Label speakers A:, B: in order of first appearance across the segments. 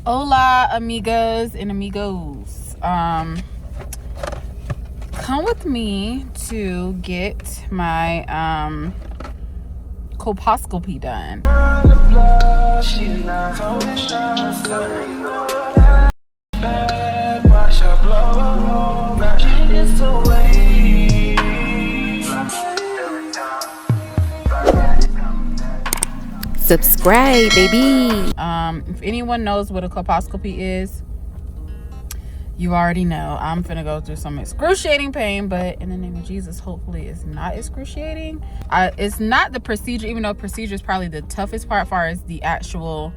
A: Hola, amigos and amigos. Come with me to get my colposcopy done.
B: Subscribe, baby.
A: If anyone knows what a colposcopy is, you already know. I'm finna go through some excruciating pain, but in the name of Jesus, hopefully it's not excruciating. It's not the procedure, even though procedure is probably the toughest part as far as the actual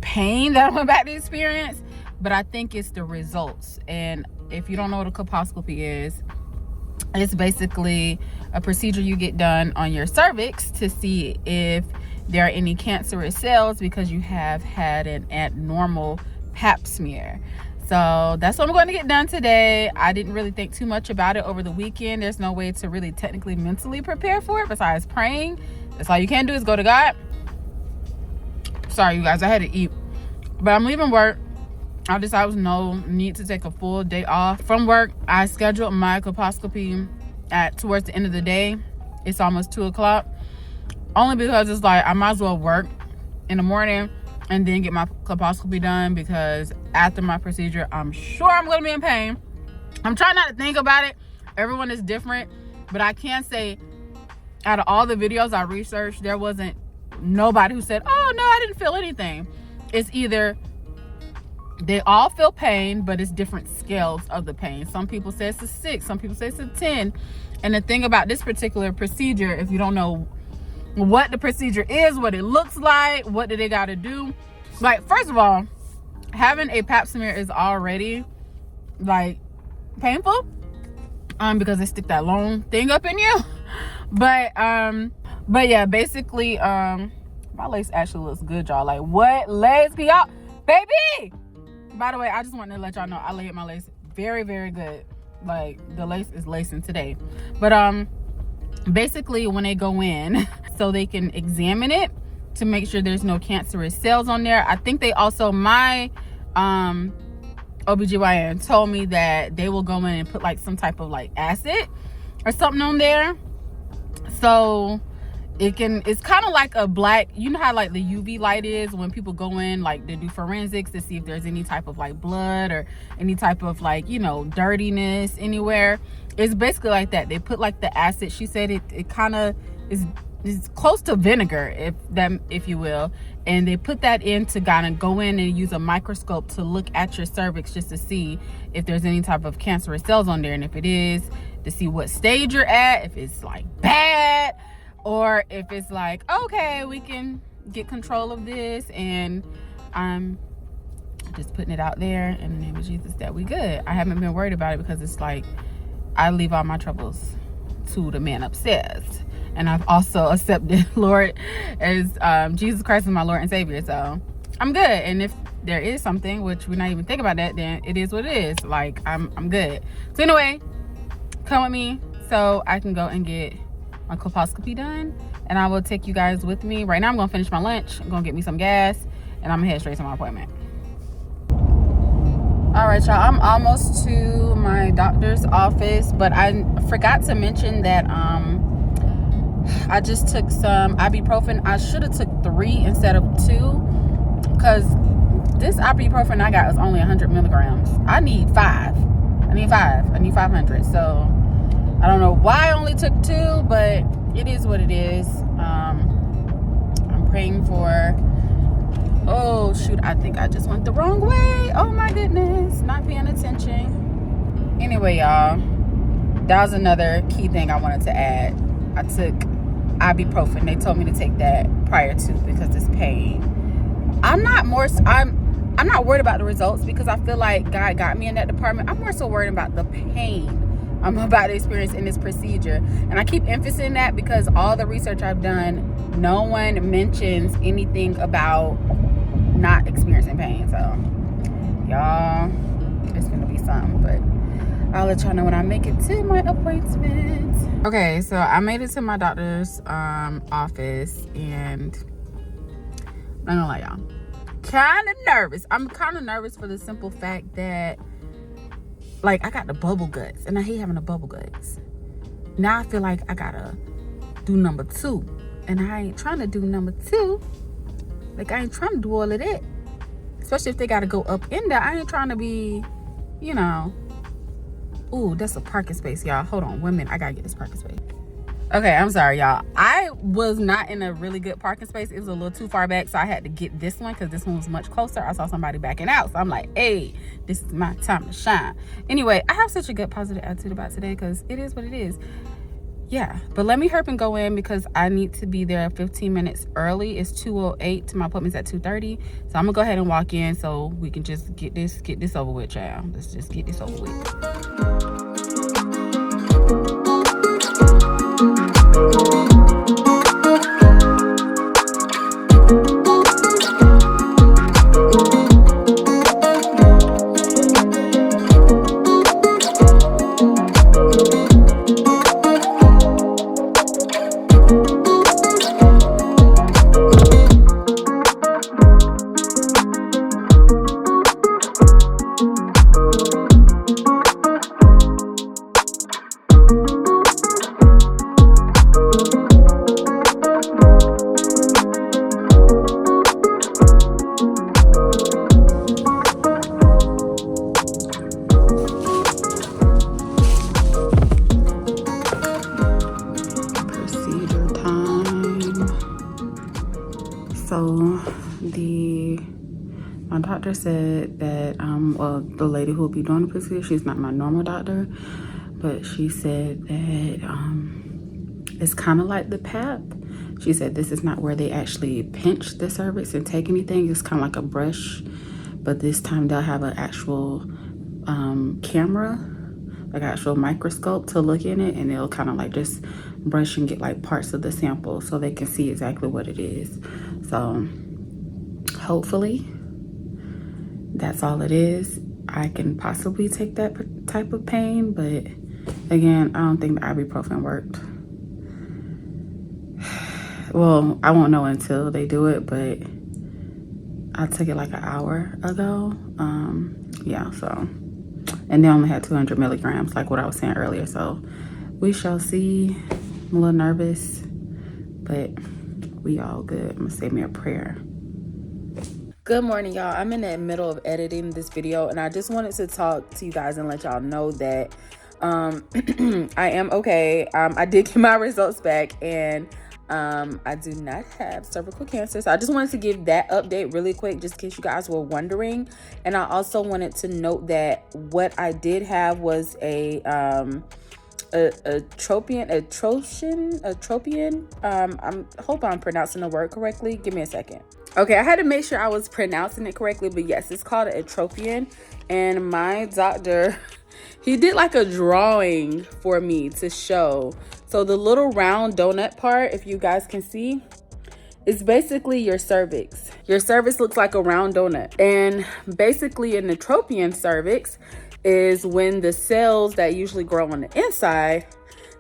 A: pain that I'm about to experience, but I think it's the results. And if you don't know what a colposcopy is, it's basically a procedure you get done on your cervix to see if there are any cancerous cells because you have had an abnormal pap smear. So that's what I'm going to get done today. I didn't really think too much about it over the weekend. There's no way to really technically mentally prepare for it besides praying. That's all you can do is go to God. Sorry, you guys, I had to eat. But I'm leaving work. I decided there was no need to take a full day off from work. I scheduled my colposcopy towards the end of the day. It's almost 2 o'clock. Only because it's like I might as well work in the morning and then get my colposcopy done, because after my procedure, I'm sure I'm going to be in pain. I'm trying not to think about it. Everyone is different. But I can say, out of all the videos I researched, there wasn't nobody who said, oh, no, I didn't feel anything. It's either they all feel pain, but it's different scales of the pain. Some people say it's a 6. Some people say it's a 10. And the thing about this particular procedure, if you don't know what the procedure is, what it looks like, what do they got to do, like, first of all, having a pap smear is already like painful because they stick that long thing up in you. But yeah, basically my lace actually looks good, y'all. Like, what lace can y'all, baby? By the way, I just wanted to let y'all know I laid my lace very, very good. Like, the lace is lacing today. But basically when they go in, so they can examine it to make sure there's no cancerous cells on there. I think they also, my OBGYN told me that they will go in and put like some type of like acid or something on there, so it's kind of like a black, you know how like the UV light is when people go in, like they do forensics to see if there's any type of like blood or any type of like, you know, dirtiness anywhere. It's basically like that. They put like the acid, she said it kind of is close to vinegar, if you will, and they put that in to kind of go in and use a microscope to look at your cervix just to see if there's any type of cancerous cells on there, and if it is, to see what stage you're at, if it's like bad, or if it's like, okay, we can get control of this. And I'm just putting it out there in the name of Jesus that we good. I haven't been worried about it because it's like I leave all my troubles to the man upstairs, and I've also accepted Lord as Jesus Christ is my Lord and Savior, so I'm good. And if there is something, which we're not even thinking about that, then it is what it is. Like, I'm good. So anyway, come with me so I can go and get my colposcopy done, and I will take you guys with me. Right now I'm gonna finish my lunch, I'm gonna get me some gas, and I'm gonna head straight to my appointment. All right, y'all, I'm almost to my doctor's office, but I forgot to mention that I just took some ibuprofen. I should have took 3 instead of 2, because this ibuprofen I got is only 100 milligrams. I need 5. I need 500. So I don't know why I only took 2, but it is what it is. I'm praying for, oh shoot, I think I just went the wrong way. Oh my goodness, not paying attention. Anyway, y'all, that was another key thing I wanted to add. I took ibuprofen. They told me to take that prior to, because it's pain. I'm not worried about the results, because I feel like God got me in that department. I'm more so worried about the pain I'm about to experience in this procedure. And I keep emphasizing that because all the research I've done, no one mentions anything about not experiencing pain. So y'all, it's gonna be something, but I'll let y'all know when I make it to my appointment. Okay, so I made it to my doctor's office, and I'm gonna lie, y'all, kind of nervous. I'm kind of nervous for the simple fact that, like, I got the bubble guts, and I hate having the bubble guts. Now I feel like I gotta do number 2, and I ain't trying to do number 2. Like, I ain't trying to do all of that, especially if they gotta go up in there. I ain't trying to be, you know. Ooh, that's a parking space, y'all. Hold on 1 minute. I gotta get this parking space. Okay, I'm sorry, y'all. I was not in a really good parking space. It was a little too far back, so I had to get this one because this one was much closer. I saw somebody backing out, so I'm like, hey, this is my time to shine. Anyway, I have such a good positive attitude about today because it is what it is. Yeah, but let me hurry and go in because I need to be there 15 minutes early. It's 2:08 to my appointment's at 2:30. So I'm gonna go ahead and walk in so we can just get this over with, child. Let's just get this over with. So my doctor said that well, the lady who will be doing the procedure, she's not my normal doctor, but she said that it's kind of like the PAP. She said this is not where they actually pinch the cervix and take anything. It's kind of like a brush, but this time they'll have an actual camera, like an actual microscope to look in it, and they'll kind of like just brush and get like parts of the sample so they can see exactly what it is. So hopefully that's all it is. I can possibly take that type of pain, but again, I don't think the ibuprofen worked. Well, I won't know until they do it, but I took it like an hour ago. Yeah, so, and they only had 200 milligrams, like what I was saying earlier. So we shall see. I'm a little nervous, but we all good. I'm gonna say me a prayer. Good morning, y'all. I'm in the middle of editing this video, and I just wanted to talk to you guys and let y'all know that I am okay. I did get my results back, and I do not have cervical cancer. So I just wanted to give that update really quick, just in case you guys were wondering. And I also wanted to note that what I did have was a tropian. I hope I'm pronouncing the word correctly. Give me a second. Okay, I had to make sure I was pronouncing it correctly, but yes, it's called a tropian. And my doctor, he did like a drawing for me to show. So the little round donut part, if you guys can see, is basically your cervix. Your cervix looks like a round donut. And basically in the tropian cervix is when the cells that usually grow on the inside,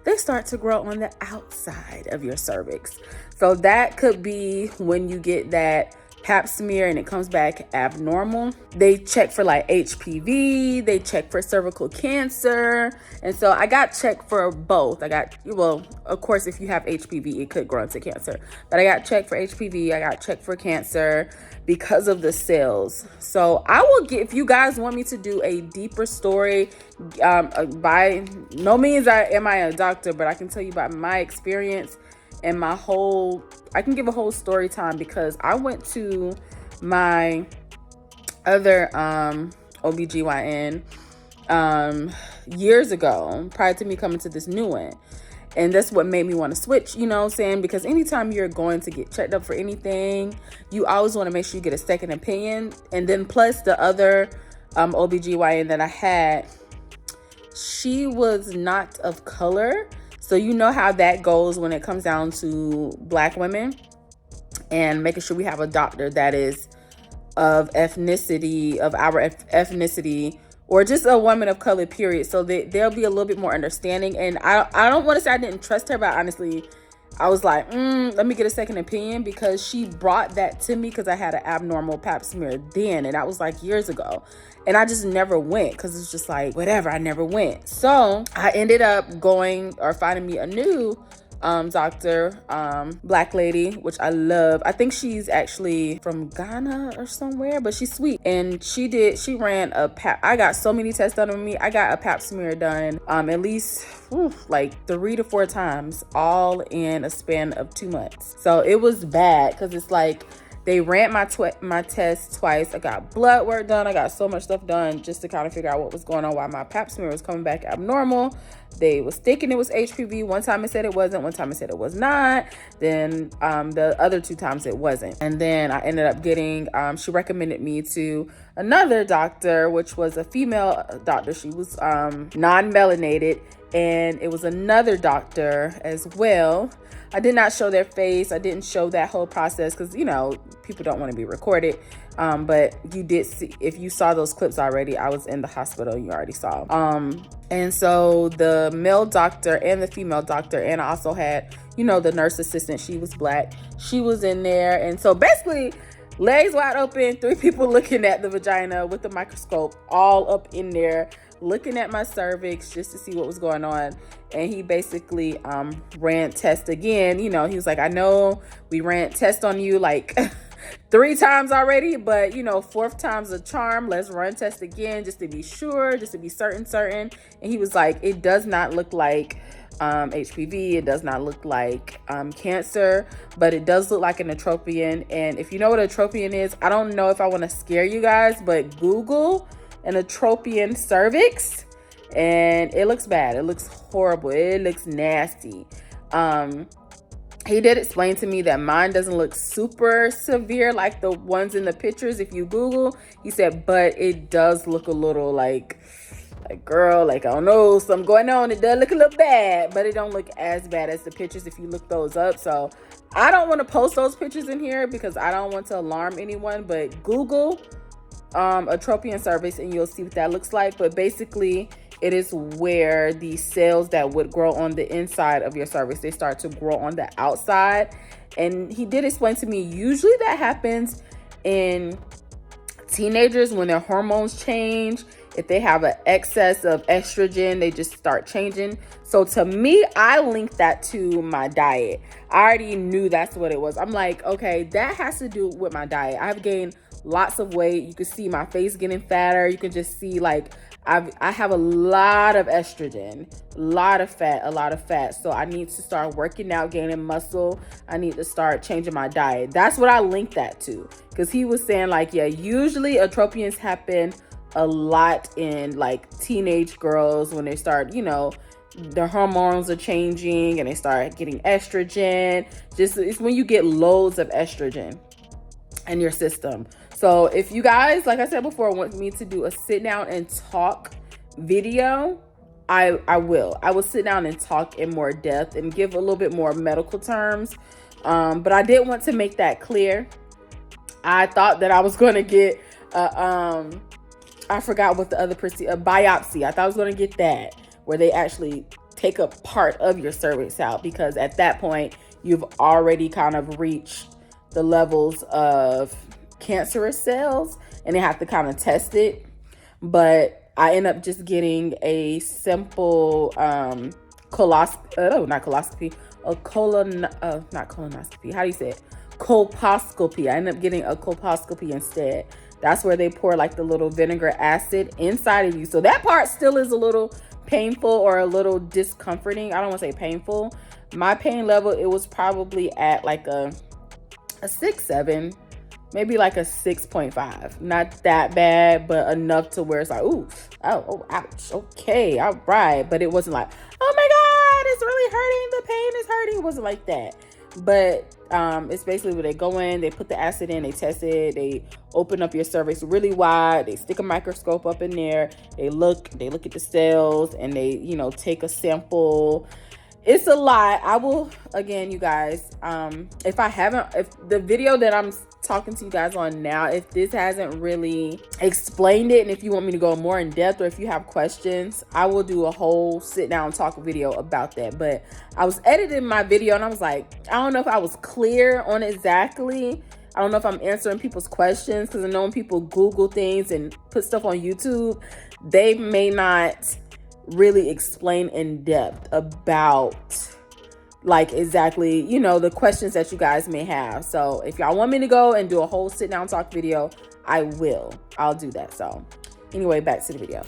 A: they start to grow on the outside of your cervix. So that could be when you get that pap smear and it comes back abnormal. They check for like HPV, they check for cervical cancer. And so I got checked for both. Well, of course, if you have HPV, it could grow into cancer. But I got checked for HPV, I got checked for cancer because of the cells. So I will get, if you guys want me to do a deeper story, by no means am I a doctor, but I can tell you about my experience and I can give a whole story time, because I went to my other OBGYN years ago, prior to me coming to this new one. And that's what made me want to switch, you know what I'm saying? Because anytime you're going to get checked up for anything, you always want to make sure you get a second opinion. And then plus the other OBGYN that I had, she was not of color. So you know how that goes when it comes down to Black women, and making sure we have a doctor that is of ethnicity, of our ethnicity, or just a woman of color, period. So they'll be a little bit more understanding. And I don't want to say I didn't trust her, but honestly, I was like, let me get a second opinion, because she brought that to me because I had an abnormal pap smear then, and that was like years ago. And I just never went because it's just like, whatever, I never went. So I ended up going or finding me a new doctor, black lady, which I love. I think she's actually from Ghana or somewhere, but she's sweet. And she ran a pap. I got so many tests done on me. I got a pap smear done at least like 3 to 4 times, all in a span of 2 months. So it was bad because it's like they ran my test twice. I got blood work done. I got so much stuff done just to kind of figure out what was going on, why my pap smear was coming back abnormal. They was thinking it was HPV. One time it said it wasn't. One time it said it was not. Then the other 2 times it wasn't. And then I ended up getting, she recommended me to another doctor, which was a female doctor. She was non-melanated. And it was another doctor as well. I did not show their face. I didn't show that whole process because, you know, people don't want to be recorded. But you did see, if you saw those clips already, I was in the hospital, you already saw. And so the male doctor and the female doctor, and I also had, you know, the nurse assistant, she was black. She was in there. And so basically, legs wide open, 3 people looking at the vagina with the microscope, all up in there, looking at my cervix just to see what was going on. And he basically ran tests again. You know, he was like, I know we ran tests on you like 3 times already, but you know, 4th time's a charm. Let's run tests again just to be sure, just to be certain. And he was like, it does not look like HPV. It does not look like cancer, but it does look like an atropian. And if you know what atropian is, I don't know if I want to scare you guys, but Google an atropian cervix and it looks bad. It looks horrible. It looks nasty. He did explain to me that mine doesn't look super severe like the ones in the pictures if you Google. He said, but it does look a little like girl, like I don't know, something going on. It does look a little bad, but it don't look as bad as the pictures if you look those up. So I don't want to post those pictures in here because I don't want to alarm anyone, but Google atropian cervix and you'll see what that looks like. But basically it is where the cells that would grow on the inside of your cervix, they start to grow on the outside. And he did explain to me, usually that happens in teenagers when their hormones change. If they have an excess of estrogen, they just start changing. So to me, I linked that to my diet. I already knew that's what it was. I'm like, okay, that has to do with my diet. I've gained lots of weight. You can see my face getting fatter. You can just see like I have a lot of estrogen, a lot of fat. So I need to start working out, gaining muscle. I need to start changing my diet. That's what I linked that to, because he was saying like, yeah, usually atropians happen a lot in like teenage girls when they start, you know, their hormones are changing and they start getting estrogen. It's when you get loads of estrogen in your system. So if you guys, like I said before, want me to do a sit down and talk video, I will sit down and talk in more depth and give a little bit more medical terms. But I did want to make that clear. I thought that I was going to get I forgot what the other procedure, a biopsy. I thought I was going to get that, where they actually take a part of your cervix out, because at that point you've already kind of reached the levels of cancerous cells and they have to kind of test it. But I end up just getting a simple colposcopy. How do you say it? Colposcopy. I end up getting a colposcopy instead. That's where they pour like the little vinegar acid inside of you. So that part still is a little painful or a little discomforting. I don't want to say painful. My pain level, it was probably at like a 6.7, maybe like a 6.5. Not that bad, but enough to where it's like, oh, ouch. Okay, all right. But it wasn't like, oh my God, it's really hurting. The pain is hurting. It wasn't like that. But it's basically where they go in, they put the acid in, they test it, they open up your cervix really wide, they stick a microscope up in there, they look at the cells, and they, you know, take a sample. It's a lot. I will, again, you guys, if the video that I'm talking to you guys on now. If this hasn't really explained it, and if you want me to go more in depth, or if you have questions, I will do a whole sit down talk video about that. But I was editing my video and I was like, I don't know if I was clear on exactly. I don't know if I'm answering people's questions, because I know when people Google things and put stuff on YouTube, they may not really explain in depth about like exactly, you know, the questions that you guys may have. So if y'all want me to go and do a whole sit down talk video, I'll do that. So anyway, back to the video.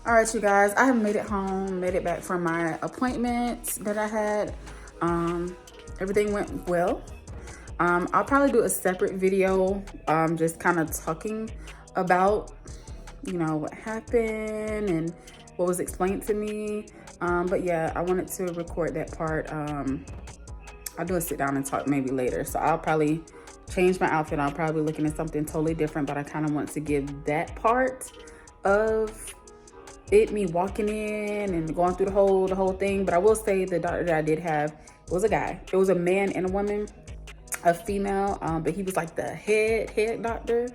A: All right, you guys, I have made it home, made it back from my appointment that I had. Everything went well. I'll probably do a separate video, just kind of talking about, you know, what happened and what was explained to me. But yeah, I wanted to record that part. I'll do a sit down and talk maybe later. So I'll probably change my outfit. I'll probably be looking at something totally different, but I kind of want to give that part of it, me walking in and going through the whole thing. But I will say the doctor that I did have, it was a guy. It was a man and a woman, a female, but he was like the head doctor.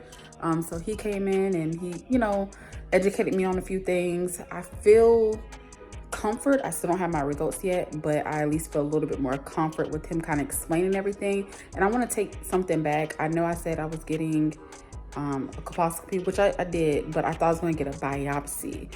A: So he came in and he, you know, educated me on a few things. I feel comfort. I still don't have my results yet, but I at least feel a little bit more comfort with him kind of explaining everything. And I want to take something back. I know I said I was getting a colposcopy, which I did, but I thought I was going to get a biopsy.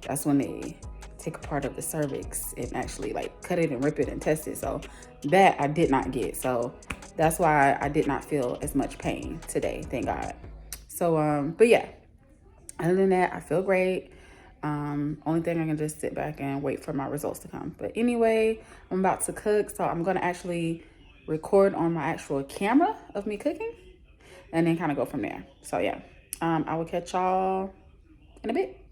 A: That's when they take a part of the cervix and actually like cut it and rip it and test it. So that I did not get. So that's why I did not feel as much pain today, thank God. So but yeah, other than that, I feel great. Only thing, I can just sit back and wait for my results to come. But anyway, I'm about to cook, so I'm gonna actually record on my actual camera of me cooking and then kind of go from there. So yeah, I will catch y'all in a bit.